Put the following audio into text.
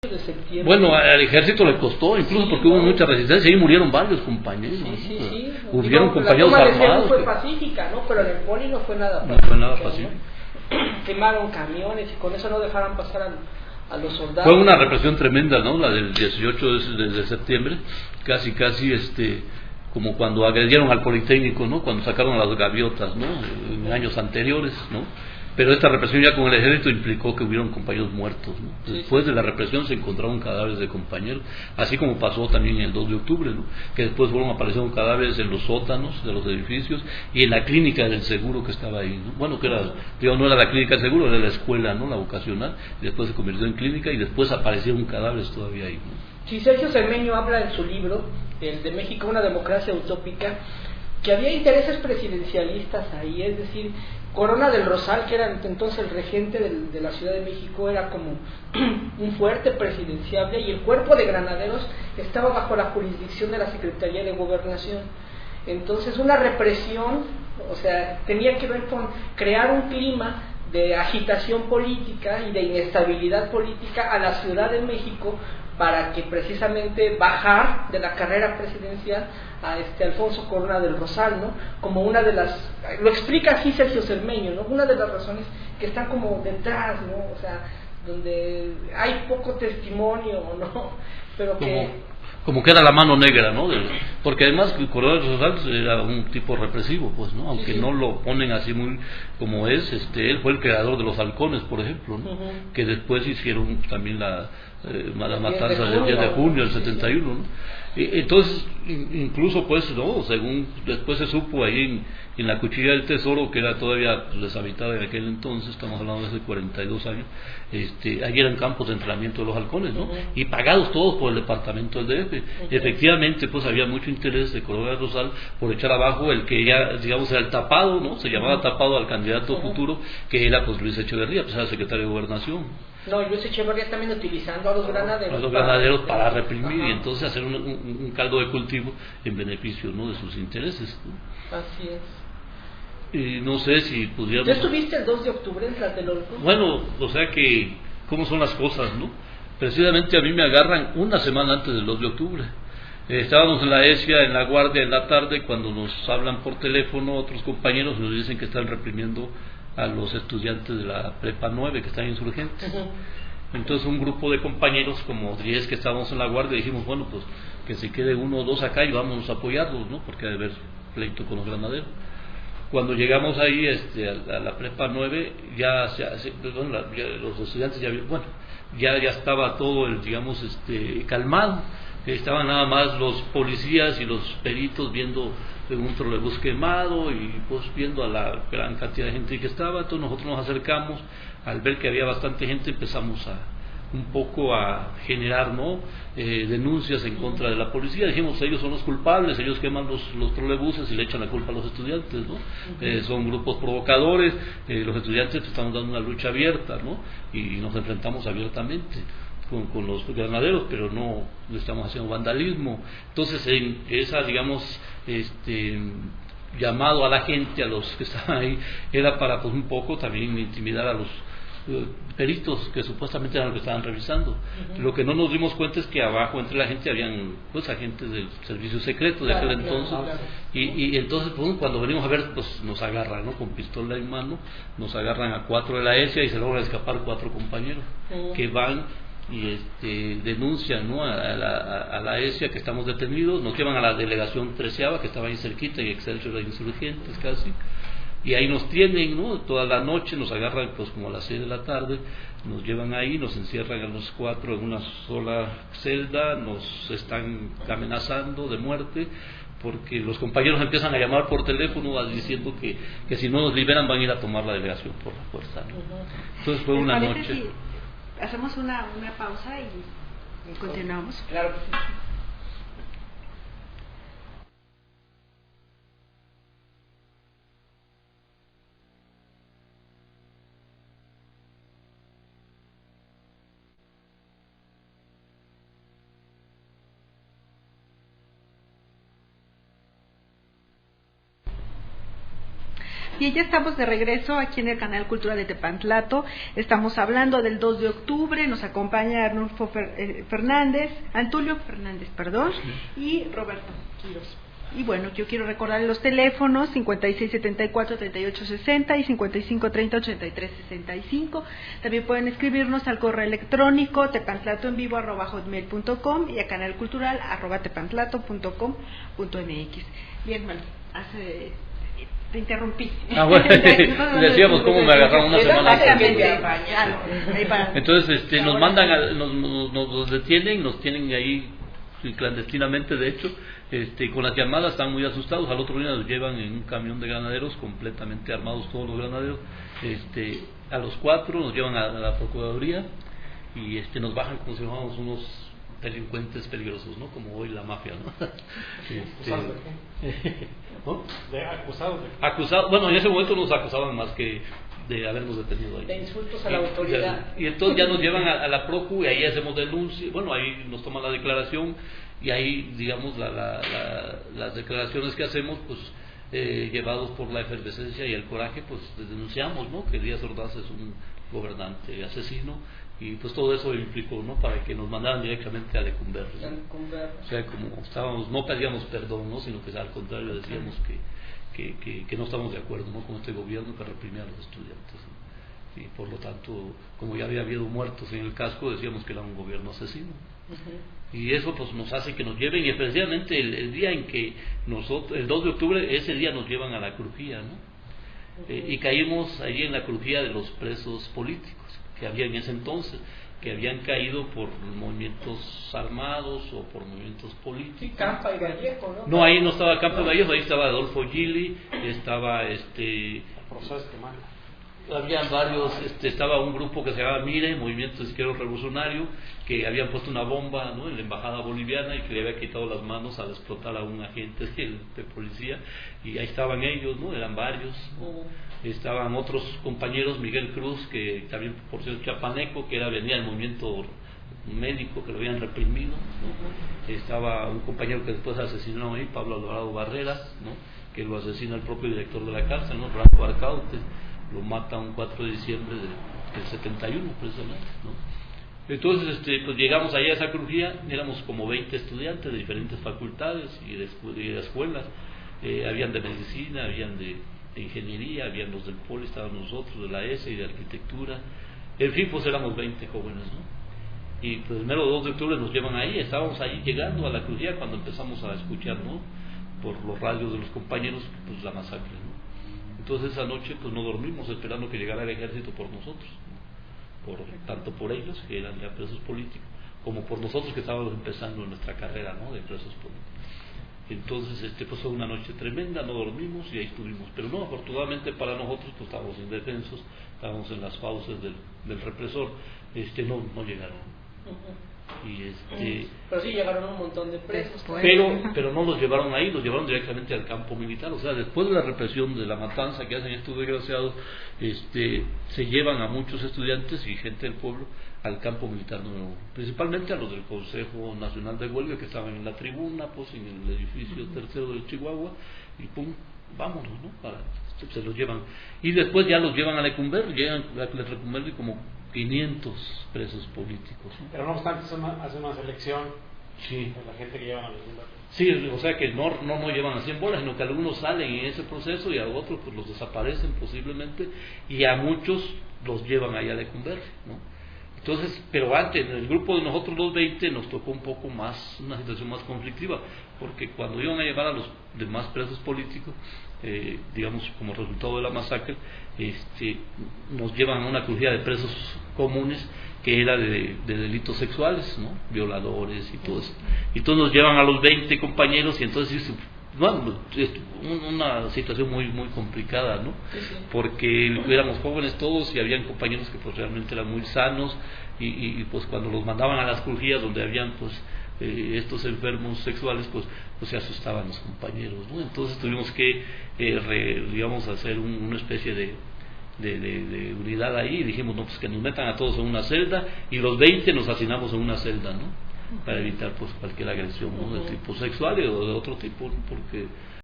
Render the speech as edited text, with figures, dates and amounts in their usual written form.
de septiembre. Bueno, al ejército le costó, incluso porque hubo mucha resistencia y murieron varios compañeros. Sí. Hubieron compañeros la toma armados. De fue pacífica, ¿no? Pero en el Poli no fue nada pacífica. No fue nada pacífico. ¿No? Quemaron camiones y con eso no dejaron pasar a los soldados. Fue una represión tremenda, ¿no? La del 18 de septiembre, casi como cuando agredieron al Politécnico, ¿no? Cuando sacaron a las gaviotas, ¿no? En años anteriores, ¿no? Pero esta represión ya con el ejército implicó que hubieron compañeros muertos, ¿no? Después de la represión se encontraron cadáveres de compañeros, así como pasó también el 2 de octubre, ¿no? Que después fueron apareciendo cadáveres en los sótanos de los edificios y en la clínica del seguro que estaba ahí, ¿no? Bueno, que no era la clínica del seguro, era la escuela, ¿no? La vocacional, y después se convirtió en clínica y después aparecieron cadáveres todavía ahí, ¿no? Sí, Sergio Cermeño habla en su libro, el de México, una democracia utópica, que había intereses presidencialistas ahí, es decir, Corona del Rosal, que era entonces el regente de la Ciudad de México, era como un fuerte presidenciable, y el cuerpo de granaderos estaba bajo la jurisdicción de la Secretaría de Gobernación. Entonces una represión, o sea, tenía que ver con crear un clima de agitación política y de inestabilidad política a la Ciudad de México, para que precisamente bajar de la carrera presidencial a Alfonso Corona del Rosal, ¿no? Como una de las, lo explica así Sergio Cermeño, ¿no? Una de las razones que están como detrás, ¿no? O sea, donde hay poco testimonio, ¿no? Pero que como que era la mano negra, ¿no? Porque además Corona del Rosal era un tipo represivo, pues, ¿no? Aunque no lo ponen así muy como es, él fue el creador de los halcones, por ejemplo, ¿no? Que después hicieron también la matanza del 10 de junio del 71, ¿no? Entonces, incluso pues, ¿no? Según después se supo ahí en la Cuchilla del Tesoro, que era todavía deshabitada en aquel entonces, estamos hablando de hace 42 años, ahí eran campos de entrenamiento de los halcones, ¿no? Y pagados todos por el departamento del DF. Efectivamente, pues había mucho interés de Corona del Rosal por echar abajo el que ya, digamos, era el tapado, ¿no? Se llamaba tapado al candidato futuro, que era pues Luis Echeverría, pues era el secretario de Gobernación. No, Luis Echeverría también utilizando a los granaderos. A los granaderos para reprimir y entonces hacer un caldo de cultivo en beneficio, ¿no? De sus intereses, ¿no? Así es. Y no sé si pudiéramos... ¿Ya estuviste el 2 de octubre en Tlatelolco? Bueno, o sea que, ¿cómo son las cosas, no? Precisamente a mí me agarran una semana antes del 2 de octubre. Estábamos en la ESIA, en la guardia, en la tarde, cuando nos hablan por teléfono otros compañeros, nos dicen que están reprimiendo a los estudiantes de la Prepa 9 que están insurgentes. Entonces un grupo de compañeros, como 10 que estábamos en la guardia, dijimos, bueno, pues que se quede uno o dos acá y vamos a apoyarlos, ¿no? Porque ha de haber pleito con los granaderos. Cuando llegamos ahí a la Prepa 9, ya los estudiantes ya estaba todo calmado. Estaban nada más los policías y los peritos viendo un trolebús quemado y pues viendo a la gran cantidad de gente que estaba. Entonces nosotros nos acercamos, al ver que había bastante gente empezamos un poco a generar, ¿no? Denuncias en contra de la policía. Dijimos, ellos son los culpables, ellos queman los trolebuses y le echan la culpa a los estudiantes, ¿no? Son grupos provocadores, los estudiantes estamos dando una lucha abierta, ¿no? Y nos enfrentamos abiertamente con los granaderos, pero no estamos haciendo vandalismo. Entonces en esa, digamos, llamado a la gente, a los que estaban ahí, era para pues un poco también intimidar a los peritos que supuestamente eran los que estaban revisando. Lo que no nos dimos cuenta es que abajo entre la gente habían pues agentes del servicio secreto de aquel entonces, y entonces pues, cuando venimos a ver, pues nos agarran, ¿no? Con pistola en mano, nos agarran a 4 de la ESIA y se logran escapar 4 compañeros que van y denuncian, ¿no? a la ESIA que estamos detenidos, nos llevan a la delegación 13ª que estaba ahí cerquita y Excelsior de Insurgentes casi, y ahí nos tienen, ¿no? Toda la noche, nos agarran pues como a las 6 de la tarde, nos llevan ahí, nos encierran a los 4 en una sola celda, nos están amenazando de muerte porque los compañeros empiezan a llamar por teléfono diciendo que si no nos liberan van a ir a tomar la delegación por la fuerza, ¿no? Entonces fue una noche. Si hacemos una pausa y continuamos. Claro. Y ya estamos de regreso aquí en el canal Cultura de Tepantlato. Estamos hablando del 2 de octubre. Nos acompaña Arnulfo Antulio Fernández, y Roberto Quiros. Y bueno, yo quiero recordar los teléfonos 5674-3860 y 5530-8365. También pueden escribirnos al correo electrónico tepantlatoenvivo@hotmail.com y a canalcultural@tepantlato.com.mx. Bien, bueno, te interrumpí. Bueno, decíamos cómo me agarraron una semana antes. Entonces nos mandan, nos detienen, nos tienen ahí clandestinamente, de hecho, con las llamadas. Están muy asustados. Al otro día nos llevan en un camión de granaderos, completamente armados todos los granaderos. A los 4 nos llevan a la Procuraduría y nos bajan como si fuéramos unos delincuentes peligrosos, ¿no? Como hoy la mafia, ¿no? ¿No? Acusados. Bueno, en ese momento nos acusaban más que de habernos detenido ahí. De insultos a la autoridad. Y entonces ya nos llevan a la Procu y ahí hacemos denuncia. Bueno, ahí nos toman la declaración y ahí, digamos, las declaraciones que hacemos, pues llevados por la efervescencia y el coraje, pues denunciamos, ¿no? Que Elías Ordaz es un gobernante asesino, y pues todo eso implicó, ¿no? Para que nos mandaran directamente a Lecumberri, ¿no? O sea, como estábamos, no pedíamos perdón, ¿no? Sino que al contrario decíamos que no estamos de acuerdo, ¿no? Con este gobierno que reprimía a los estudiantes, ¿no? Y por lo tanto, como ya había habido muertos en el casco, decíamos que era un gobierno asesino. Y eso pues nos hace que nos lleven, y especialmente el día en que nosotros, el 2 de octubre, ese día nos llevan a la crujía, ¿no? Y caímos allí en la crujía de los presos políticos que había en ese entonces, que habían caído por movimientos armados o por movimientos políticos. Sí, Campa y Vallejo, ¿no? No, ahí no estaba Campa y Vallejo, ahí estaba Adolfo Gili, estaba habían varios, estaba un grupo que se llamaba MIRE, Movimiento Izquierdo Revolucionario, que habían puesto una bomba, ¿no? En la embajada boliviana y que le había quitado las manos al explotar a un agente de policía, y ahí estaban ellos, ¿no? Eran varios, ¿no? Estaban otros compañeros, Miguel Cruz, que también por cierto chapaneco, que venía del movimiento médico, que lo habían reprimido, ¿no? Estaba un compañero que después asesinó ahí, Pablo Alvarado Barreras, ¿no? Que lo asesina el propio director de la cárcel, ¿no? Franco Arcaute, lo mata un 4 de diciembre del 71 precisamente, ¿no? Entonces pues llegamos allá a esa crujía, éramos como 20 estudiantes de diferentes facultades y de escuelas, habían de medicina, habían de ingeniería, habían los del Poli, estaban nosotros, de la ESE y de arquitectura, en fin, pues éramos 20 jóvenes, ¿no? Y pues el mero 2 de octubre nos llevan ahí, estábamos ahí llegando a la crujía cuando empezamos a escuchar, ¿no? Por los radios de los compañeros, pues la masacre, ¿no? Entonces esa noche pues no dormimos esperando que llegara el ejército por nosotros, ¿no? Tanto por ellos, que eran ya presos políticos, como por nosotros que estábamos empezando nuestra carrera, ¿no? De presos políticos. Entonces pues fue una noche tremenda, no dormimos y ahí estuvimos, pero no, afortunadamente para nosotros pues estábamos indefensos, estábamos en las fauces del represor, no llegaron. Y pero sí llegaron un montón de presos, pero no los llevaron ahí, los llevaron directamente al campo militar. O sea, después de la represión, de la matanza que hacen estos desgraciados, se llevan a muchos estudiantes y gente del pueblo al campo militar nuevo, principalmente a los del Consejo Nacional de Huelga, que estaban en la tribuna, pues en el edificio tercero del Chihuahua, y pum, vámonos, ¿no? Se los llevan, y después ya los llevan a Lecumberri, llegan a Lecumberri como 500 presos políticos, ¿no? Pero no obstante hace una selección, sí, de la gente que llevan a Lecumberri. Sí, o sea que no llevan a 100 bolas, sino que algunos salen en ese proceso y a otros pues los desaparecen posiblemente, y a muchos los llevan allá a Lecumberri, ¿no? Entonces, pero antes, en el grupo de nosotros los 20 nos tocó un poco más, una situación más conflictiva, porque cuando iban a llevar a los demás presos políticos, digamos como resultado de la masacre, nos llevan a una crujía de presos comunes que era de delitos sexuales, ¿no? Violadores y todo eso. Y entonces nos llevan a los 20 compañeros, y entonces bueno, es una situación muy muy complicada, ¿no? Porque éramos jóvenes todos y habían compañeros que pues realmente eran muy sanos, y pues cuando los mandaban a las crujías donde habían pues estos enfermos sexuales, pues se asustaban los compañeros, ¿no? Entonces tuvimos que digamos hacer una especie de unidad ahí, y dijimos, no, pues que nos metan a todos en una celda, y los 20 nos hacinamos en una celda, ¿no? Para evitar pues cualquier agresión, ¿no? De tipo sexual o de otro tipo, ¿no? Porque